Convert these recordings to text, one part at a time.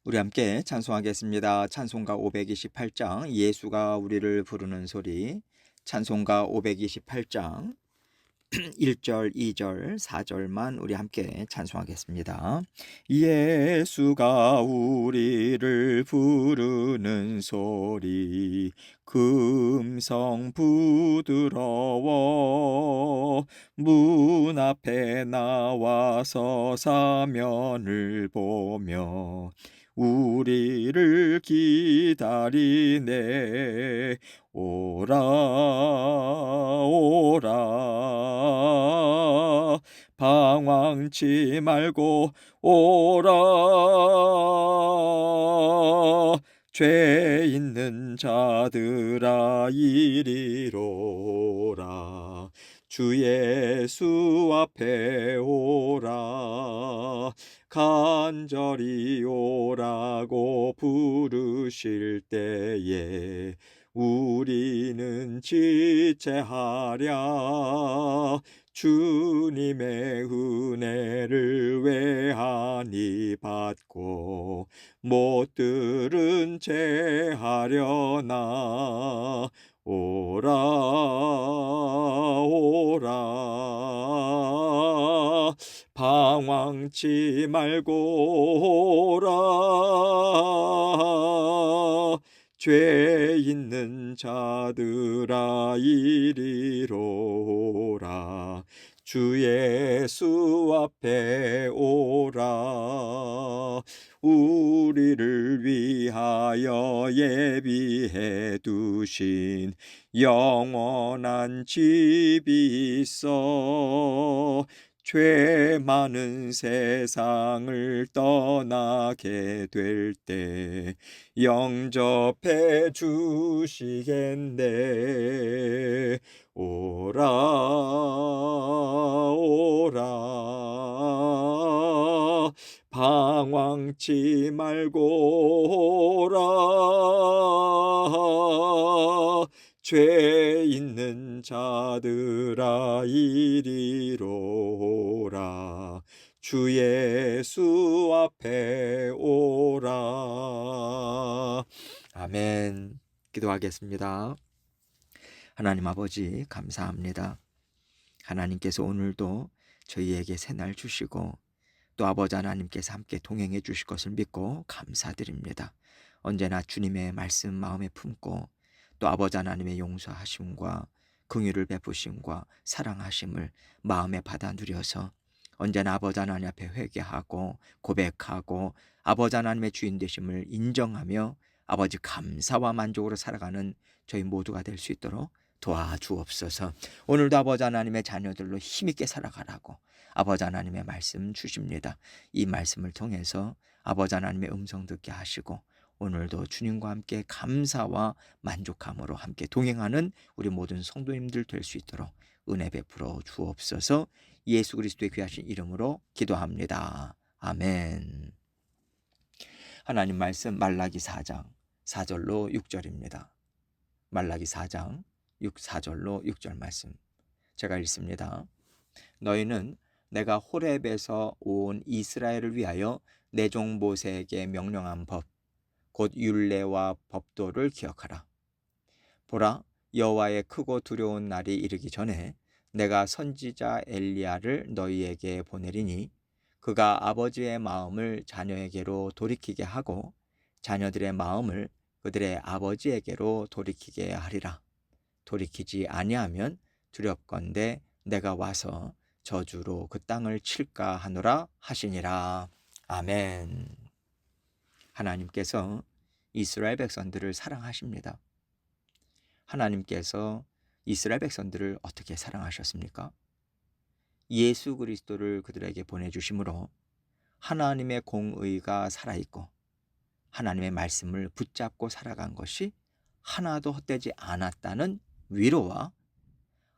우리 함께 찬송하겠습니다. 찬송가 528장 예수가 우리를 부르는 소리. 찬송가 528장 1절, 2절, 4절만 우리 함께 찬송하겠습니다. 예수가 우리를 부르는 소리 금성 부드러워 문 앞에 나와서 사면을 보며 우리를 기다리네. 오라 오라 방황치 말고 오라. 죄 있는 자들아 이리로라. 주 예수 앞에 오라. 간절히 오라고 부르실 때에 우리는 지체하랴. 주님의 은혜를 외하니 받고 못 들은 채 하려나. 오라 오라 방황치 말고 오라. 죄 있는 자들아 이리로라. 주 예수 앞에 오라. 우리를 위하여 예비해 두신 영원한 집이 있어. 죄 많은 세상을 떠나게 될 때 영접해 주시겠네. 오라 오라 방황치 말고 오라. 죄 있는 자들아 이리로라. 주 예수 앞에 오라. 아멘. 기도하겠습니다. 하나님 아버지 감사합니다. 하나님께서 오늘도 저희에게 새날 주시고 또 아버지 하나님께서 함께 동행해 주실 것을 믿고 감사드립니다. 언제나 주님의 말씀 마음에 품고 또 아버지 하나님의 용서하심과 긍휼을 베푸심과 사랑하심을 마음에 받아 누려서 언제나 아버지 하나님 앞에 회개하고 고백하고 아버지 하나님의 주인 되심을 인정하며 아버지 감사와 만족으로 살아가는 저희 모두가 될 수 있도록 도와주옵소서. 오늘도 아버지 하나님의 자녀들로 힘있게 살아가라고 아버지 하나님의 말씀 주십니다. 이 말씀을 통해서 아버지 하나님의 음성 듣게 하시고 오늘도 주님과 함께 감사와 만족함으로 함께 동행하는 우리 모든 성도님들 될 수 있도록 은혜 베풀어 주옵소서. 예수 그리스도의 귀하신 이름으로 기도합니다. 아멘. 하나님 말씀 말라기 4장 4절로 6절입니다. 말라기 4장 4절로 6절 말씀 제가 읽습니다. 너희는 내가 호렙에서 온 이스라엘을 위하여 내 종 모세에게 명령한 법 곧 율례와 법도를 기억하라. 보라, 여호와의 크고 두려운 날이 이르기 전에 내가 선지자 엘리야를 너희에게 보내리니 그가 아버지의 마음을 자녀에게로 돌이키게 하고 자녀들의 마음을 그들의 아버지에게로 돌이키게 하리라. 돌이키지 아니하면 두렵건대 내가 와서 저주로 그 땅을 칠까 하노라 하시니라. 아멘. 하나님께서 이스라엘 백성들을 사랑하십니다. 하나님께서 이스라엘 백성들을 어떻게 사랑하셨습니까? 예수 그리스도를 그들에게 보내주심으로 하나님의 공의가 살아있고 하나님의 말씀을 붙잡고 살아간 것이 하나도 헛되지 않았다는 위로와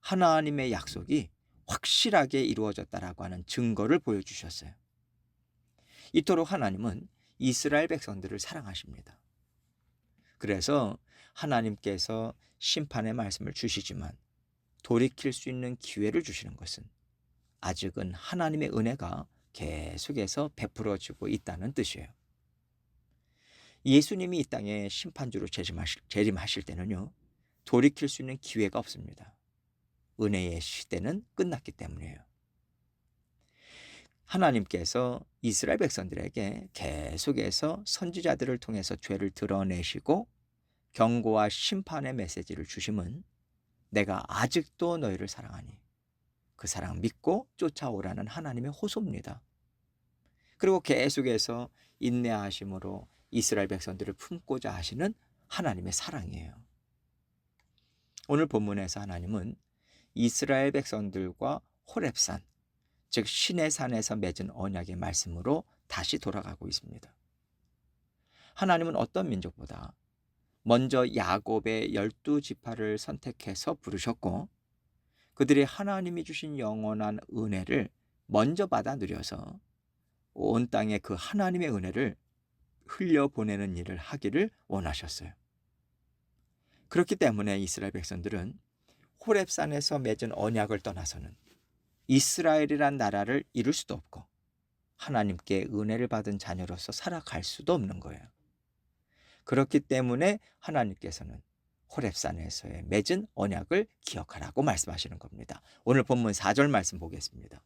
하나님의 약속이 확실하게 이루어졌다라고 하는 증거를 보여주셨어요. 이토록 하나님은 이스라엘 백성들을 사랑하십니다. 그래서 하나님께서 심판의 말씀을 주시지만 돌이킬 수 있는 기회를 주시는 것은 아직은 하나님의 은혜가 계속해서 베풀어지고 있다는 뜻이에요. 예수님이 이 땅에 심판주로 재림하실 때는요, 돌이킬 수 있는 기회가 없습니다. 은혜의 시대는 끝났기 때문이에요. 하나님께서 이스라엘 백성들에게 계속해서 선지자들을 통해서 죄를 드러내시고 경고와 심판의 메시지를 주심은 내가 아직도 너희를 사랑하니 그 사랑 믿고 쫓아오라는 하나님의 호소입니다. 그리고 계속해서 인내하심으로 이스라엘 백성들을 품고자 하시는 하나님의 사랑이에요. 오늘 본문에서 하나님은 이스라엘 백성들과 호렙산, 즉 신의 산에서 맺은 언약의 말씀으로 다시 돌아가고 있습니다. 하나님은 어떤 민족보다 먼저 야곱의 12지파를 선택해서 부르셨고 그들이 하나님이 주신 영원한 은혜를 먼저 받아 누려서 온 땅에 그 하나님의 은혜를 흘려보내는 일을 하기를 원하셨어요. 그렇기 때문에 이스라엘 백성들은 호렙산에서 맺은 언약을 떠나서는 이스라엘이란 나라를 이룰 수도 없고 하나님께 은혜를 받은 자녀로서 살아갈 수도 없는 거예요. 그렇기 때문에 하나님께서는 호렙산에서의 맺은 언약을 기억하라고 말씀하시는 겁니다. 오늘 본문 4절 말씀 보겠습니다.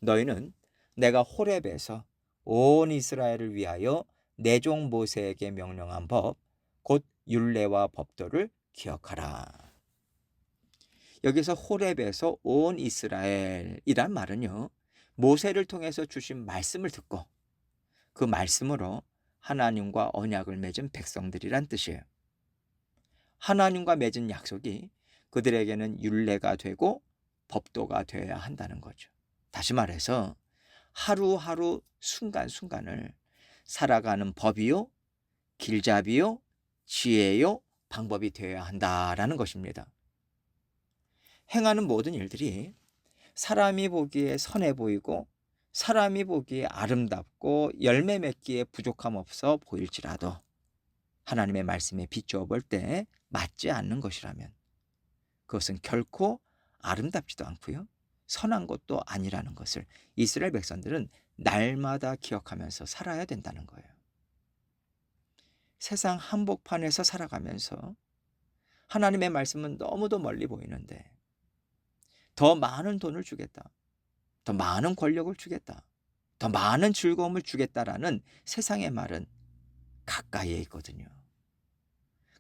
너희는 내가 호렙에서 온 이스라엘을 위하여 내 종 모세에게 명령한 법, 곧 율례와 법도를 기억하라. 여기서 호렙에서 온 이스라엘이란 말은요, 모세를 통해서 주신 말씀을 듣고 그 말씀으로 하나님과 언약을 맺은 백성들이란 뜻이에요. 하나님과 맺은 약속이 그들에게는 율례가 되고 법도가 되어야 한다는 거죠. 다시 말해서 하루하루 순간순간을 살아가는 법이요, 길잡이요, 지혜요, 방법이 되어야 한다라는 것입니다. 행하는 모든 일들이 사람이 보기에 선해 보이고 사람이 보기에 아름답고 열매 맺기에 부족함 없어 보일지라도 하나님의 말씀에 비추어 볼 때 맞지 않는 것이라면 그것은 결코 아름답지도 않고요, 선한 것도 아니라는 것을 이스라엘 백성들은 날마다 기억하면서 살아야 된다는 거예요. 세상 한복판에서 살아가면서 하나님의 말씀은 너무도 멀리 보이는데 더 많은 돈을 주겠다, 더 많은 권력을 주겠다, 더 많은 즐거움을 주겠다라는 세상의 말은 가까이에 있거든요.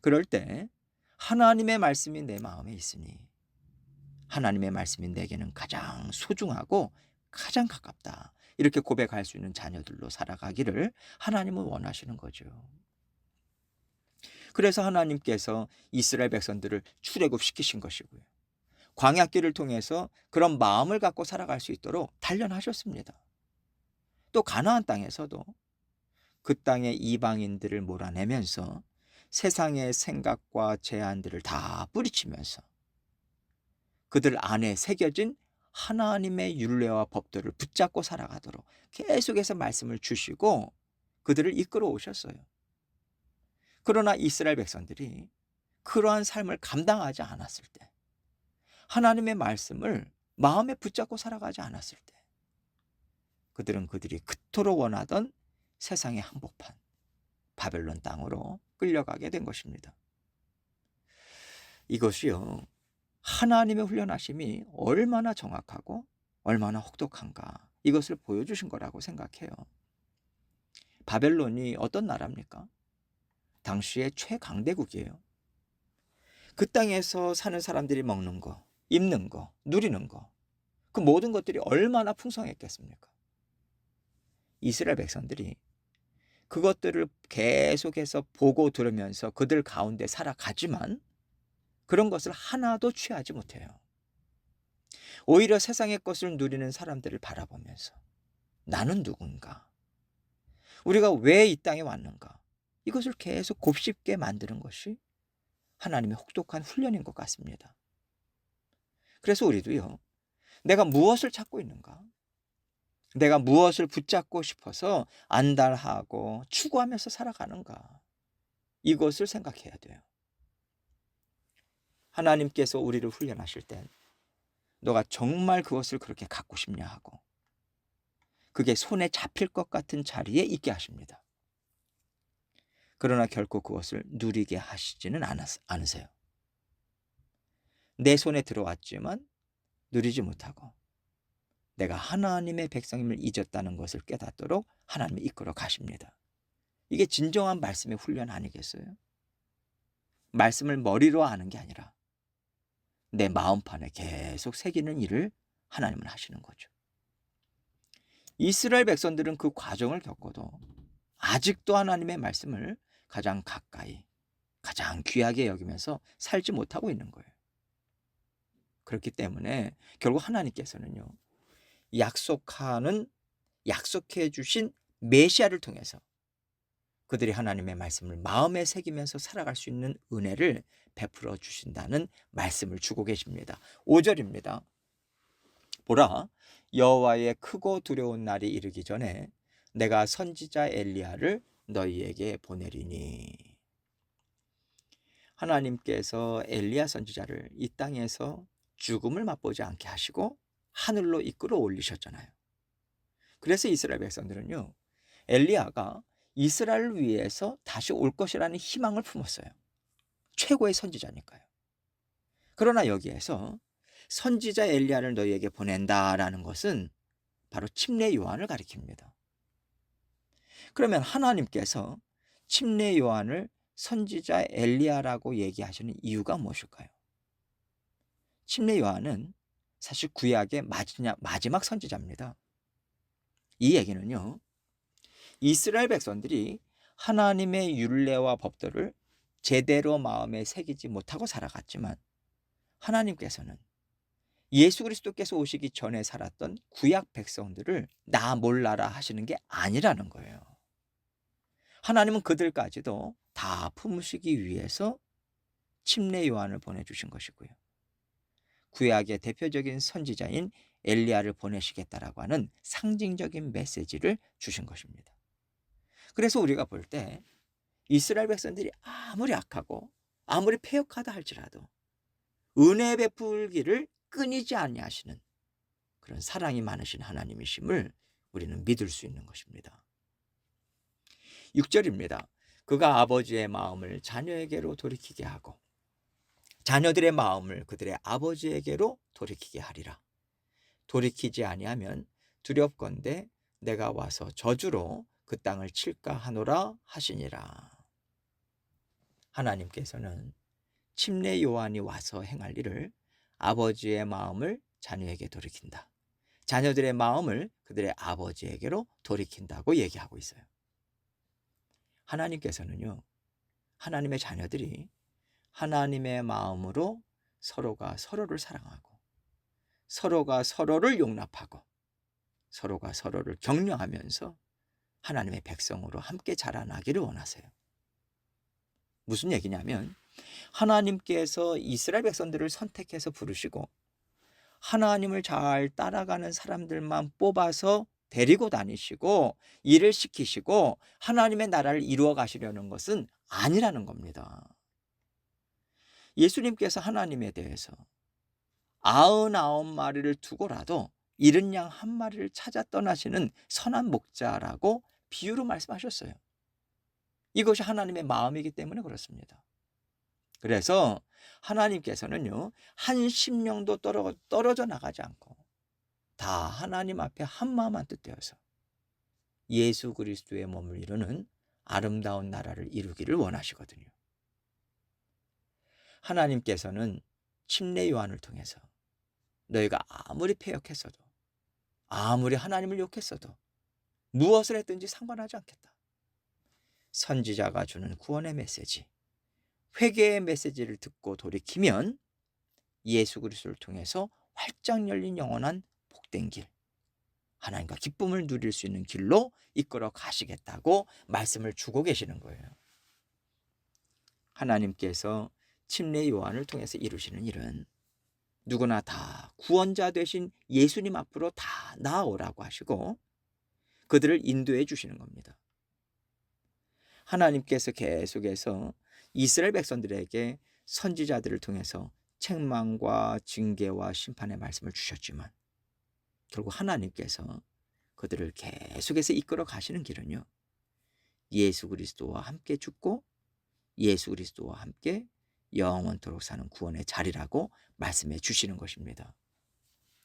그럴 때 하나님의 말씀이 내 마음에 있으니 하나님의 말씀이 내게는 가장 소중하고 가장 가깝다, 이렇게 고백할 수 있는 자녀들로 살아가기를 하나님은 원하시는 거죠. 그래서 하나님께서 이스라엘 백성들을 출애굽시키신 것이고요, 광야길을 통해서 그런 마음을 갖고 살아갈 수 있도록 단련하셨습니다. 또 가나안 땅에서도 그 땅의 이방인들을 몰아내면서 세상의 생각과 제한들을 다 뿌리치면서 그들 안에 새겨진 하나님의 율례와 법도를 붙잡고 살아가도록 계속해서 말씀을 주시고 그들을 이끌어 오셨어요. 그러나 이스라엘 백성들이 그러한 삶을 감당하지 않았을 때, 하나님의 말씀을 마음에 붙잡고 살아가지 않았을 때 그들은 그들이 그토록 원하던 세상의 한복판 바벨론 땅으로 끌려가게 된 것입니다. 이것이요, 하나님의 훈련하심이 얼마나 정확하고 얼마나 혹독한가, 이것을 보여주신 거라고 생각해요. 바벨론이 어떤 나라입니까? 당시의 최강대국이에요. 그 땅에서 사는 사람들이 먹는 거, 입는 거, 누리는 거, 그 모든 것들이 얼마나 풍성했겠습니까? 이스라엘 백성들이 그것들을 계속해서 보고 들으면서 그들 가운데 살아가지만 그런 것을 하나도 취하지 못해요. 오히려 세상의 것을 누리는 사람들을 바라보면서 나는 누군가, 우리가 왜 이 땅에 왔는가, 이것을 계속 곱씹게 만드는 것이 하나님의 혹독한 훈련인 것 같습니다. 그래서 우리도요, 내가 무엇을 찾고 있는가, 내가 무엇을 붙잡고 싶어서 안달하고 추구하면서 살아가는가, 이것을 생각해야 돼요. 하나님께서 우리를 훈련하실 땐 너가 정말 그것을 그렇게 갖고 싶냐 하고 그게 손에 잡힐 것 같은 자리에 있게 하십니다. 그러나 결코 그것을 누리게 하시지는 않으세요. 내 손에 들어왔지만 누리지 못하고 내가 하나님의 백성임을 잊었다는 것을 깨닫도록 하나님이 이끌어 가십니다. 이게 진정한 말씀의 훈련 아니겠어요? 말씀을 머리로 아는 게 아니라 내 마음판에 계속 새기는 일을 하나님은 하시는 거죠. 이스라엘 백성들은 그 과정을 겪어도 아직도 하나님의 말씀을 가장 가까이, 가장 귀하게 여기면서 살지 못하고 있는 거예요. 그렇기 때문에 결국 하나님께서는요, 약속해 주신 메시아를 통해서 그들이 하나님의 말씀을 마음에 새기면서 살아갈 수 있는 은혜를 베풀어 주신다는 말씀을 주고 계십니다. 5절입니다. 보라, 여호와의 크고 두려운 날이 이르기 전에 내가 선지자 엘리야를 너희에게 보내리니. 하나님께서 엘리야 선지자를 이 땅에서 죽음을 맛보지 않게 하시고 하늘로 이끌어 올리셨잖아요. 그래서 이스라엘 백성들은요, 엘리야가 이스라엘을 위해서 다시 올 것이라는 희망을 품었어요. 최고의 선지자니까요. 그러나 여기에서 선지자 엘리야를 너희에게 보낸다라는 것은 바로 침례 요한을 가리킵니다. 그러면 하나님께서 침례 요한을 선지자 엘리야라고 얘기하시는 이유가 무엇일까요? 침례 요한은 사실 구약의 마지막 선지자입니다. 이 얘기는요, 이스라엘 백성들이 하나님의 율례와 법도를 제대로 마음에 새기지 못하고 살아갔지만 하나님께서는 예수 그리스도께서 오시기 전에 살았던 구약 백성들을 나 몰라라 하시는 게 아니라는 거예요. 하나님은 그들까지도 다 품으시기 위해서 침례 요한을 보내주신 것이고요. 구약의 대표적인 선지자인 엘리야를 보내시겠다라고 하는 상징적인 메시지를 주신 것입니다. 그래서 우리가 볼 때 이스라엘 백성들이 아무리 악하고 아무리 패역하다 할지라도 은혜 베풀기를 끊이지 아니하시는 그런 사랑이 많으신 하나님이심을 우리는 믿을 수 있는 것입니다. 6절입니다. 그가 아버지의 마음을 자녀에게로 돌이키게 하고 자녀들의 마음을 그들의 아버지에게로 돌이키게 하리라. 돌이키지 아니하면 두렵건대 내가 와서 저주로 그 땅을 칠까 하노라 하시니라. 하나님께서는 침례 요한이 와서 행할 일을 아버지의 마음을 자녀에게 돌이킨다, 자녀들의 마음을 그들의 아버지에게로 돌이킨다고 얘기하고 있어요. 하나님께서는요, 하나님의 자녀들이 하나님의 마음으로 서로가 서로를 사랑하고 서로가 서로를 용납하고 서로가 서로를 격려하면서 하나님의 백성으로 함께 자라나기를 원하세요. 무슨 얘기냐면 하나님께서 이스라엘 백성들을 선택해서 부르시고 하나님을 잘 따라가는 사람들만 뽑아서 데리고 다니시고 일을 시키시고 하나님의 나라를 이루어 가시려는 것은 아니라는 겁니다. 예수님께서 하나님에 대해서 99마리를 두고라도 잃은 양 한 마리를 찾아 떠나시는 선한 목자라고 비유로 말씀하셨어요. 이것이 하나님의 마음이기 때문에 그렇습니다. 그래서 하나님께서는요, 한 심령도 떨어져 나가지 않고 다 하나님 앞에 한 마음 한 뜻 되어서 예수 그리스도의 몸을 이루는 아름다운 나라를 이루기를 원하시거든요. 하나님께서는 침례 요한을 통해서 너희가 아무리 패역했어도 아무리 하나님을 욕했어도 무엇을 했든지 상관하지 않겠다. 선지자가 주는 구원의 메시지, 회개의 메시지를 듣고 돌이키면 예수 그리스도를 통해서 활짝 열린 영원한 복된 길, 하나님과 기쁨을 누릴 수 있는 길로 이끌어 가시겠다고 말씀을 주고 계시는 거예요. 하나님께서 침례 요한을 통해서 이루시는 일은 누구나 다 구원자 되신 예수님 앞으로 다 나아오라고 하시고 그들을 인도해 주시는 겁니다. 하나님께서 계속해서 이스라엘 백성들에게 선지자들을 통해서 책망과 징계와 심판의 말씀을 주셨지만 결국 하나님께서 그들을 계속해서 이끌어 가시는 길은요, 예수 그리스도와 함께 죽고 예수 그리스도와 함께 영원토록 사는 구원의 자리라고 말씀해 주시는 것입니다.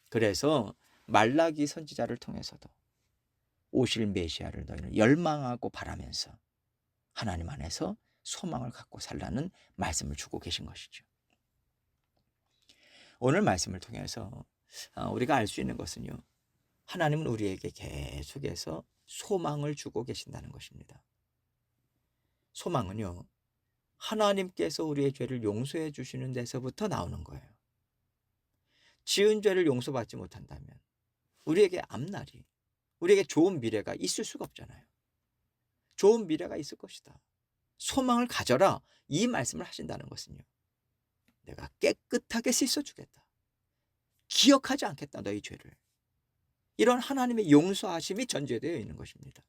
그래서 말라기 선지자를 통해서도 오실 메시아를 너희는 열망하고 바라면서 하나님 안에서 소망을 갖고 살라는 말씀을 주고 계신 것이죠. 오늘 말씀을 통해서 우리가 알 수 있는 것은요, 하나님은 우리에게 계속해서 소망을 주고 계신다는 것입니다. 소망은요, 하나님께서 우리의 죄를 용서해 주시는 데서부터 나오는 거예요. 지은 죄를 용서받지 못한다면 우리에게 앞날이, 우리에게 좋은 미래가 있을 수가 없잖아요. 좋은 미래가 있을 것이다, 소망을 가져라, 이 말씀을 하신다는 것은요, 내가 깨끗하게 씻어주겠다, 기억하지 않겠다 너희 죄를, 이런 하나님의 용서하심이 전제되어 있는 것입니다.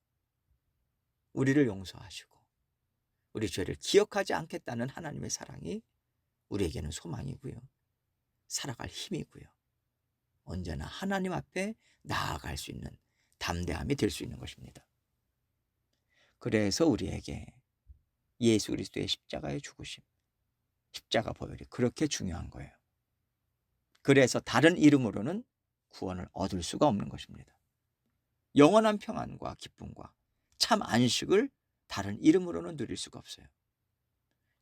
우리를 용서하시고 우리 죄를 기억하지 않겠다는 하나님의 사랑이 우리에게는 소망이고요, 살아갈 힘이고요, 언제나 하나님 앞에 나아갈 수 있는 담대함이 될 수 있는 것입니다. 그래서 우리에게 예수 그리스도의 십자가의 죽으심, 십자가 보혈이 그렇게 중요한 거예요. 그래서 다른 이름으로는 구원을 얻을 수가 없는 것입니다. 영원한 평안과 기쁨과 참 안식을 다른 이름으로는 누릴 수가 없어요.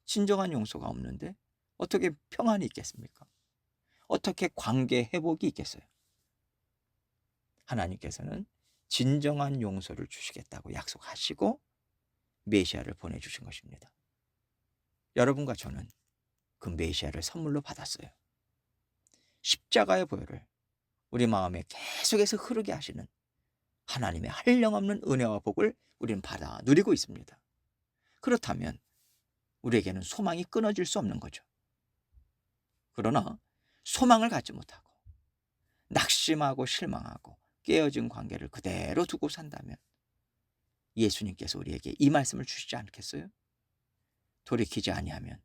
진정한 용서가 없는데 어떻게 평안이 있겠습니까? 어떻게 관계 회복이 있겠어요? 하나님께서는 진정한 용서를 주시겠다고 약속하시고 메시아를 보내주신 것입니다. 여러분과 저는 그 메시아를 선물로 받았어요. 십자가의 보혈을 우리 마음에 계속해서 흐르게 하시는 하나님의 한량없는 은혜와 복을 우리는 받아 누리고 있습니다. 그렇다면 우리에게는 소망이 끊어질 수 없는 거죠. 그러나 소망을 갖지 못하고 낙심하고 실망하고 깨어진 관계를 그대로 두고 산다면 예수님께서 우리에게 이 말씀을 주시지 않겠어요? 돌이키지 아니하면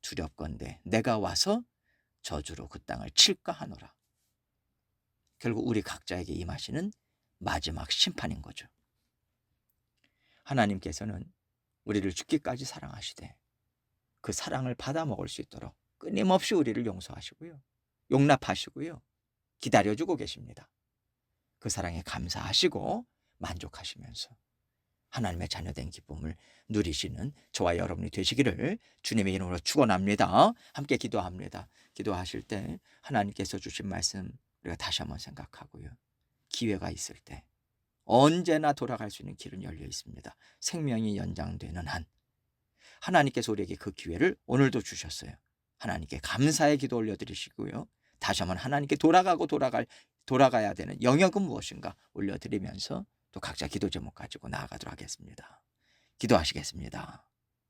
두렵건대 내가 와서 저주로 그 땅을 칠까 하노라. 결국 우리 각자에게 임하시는 마지막 심판인 거죠. 하나님께서는 우리를 죽기까지 사랑하시되 그 사랑을 받아 먹을 수 있도록 끊임없이 우리를 용서하시고요, 용납하시고요, 기다려주고 계십니다. 그 사랑에 감사하시고 만족하시면서 하나님의 자녀된 기쁨을 누리시는 저와 여러분이 되시기를 주님의 이름으로 축원합니다. 함께 기도합니다. 기도하실 때 하나님께서 주신 말씀 우리가 다시 한번 생각하고요, 기회가 있을 때 언제나 돌아갈 수 있는 길은 열려 있습니다. 생명이 연장되는 한 하나님께서 우리에게 그 기회를 오늘도 주셨어요. 하나님께 감사의 기도 올려드리시고요, 다시 한번 하나님께 돌아가야 되는 영역은 무엇인가 올려드리면서 또 각자 기도 제목 가지고 나아가도록 하겠습니다. 기도하시겠습니다.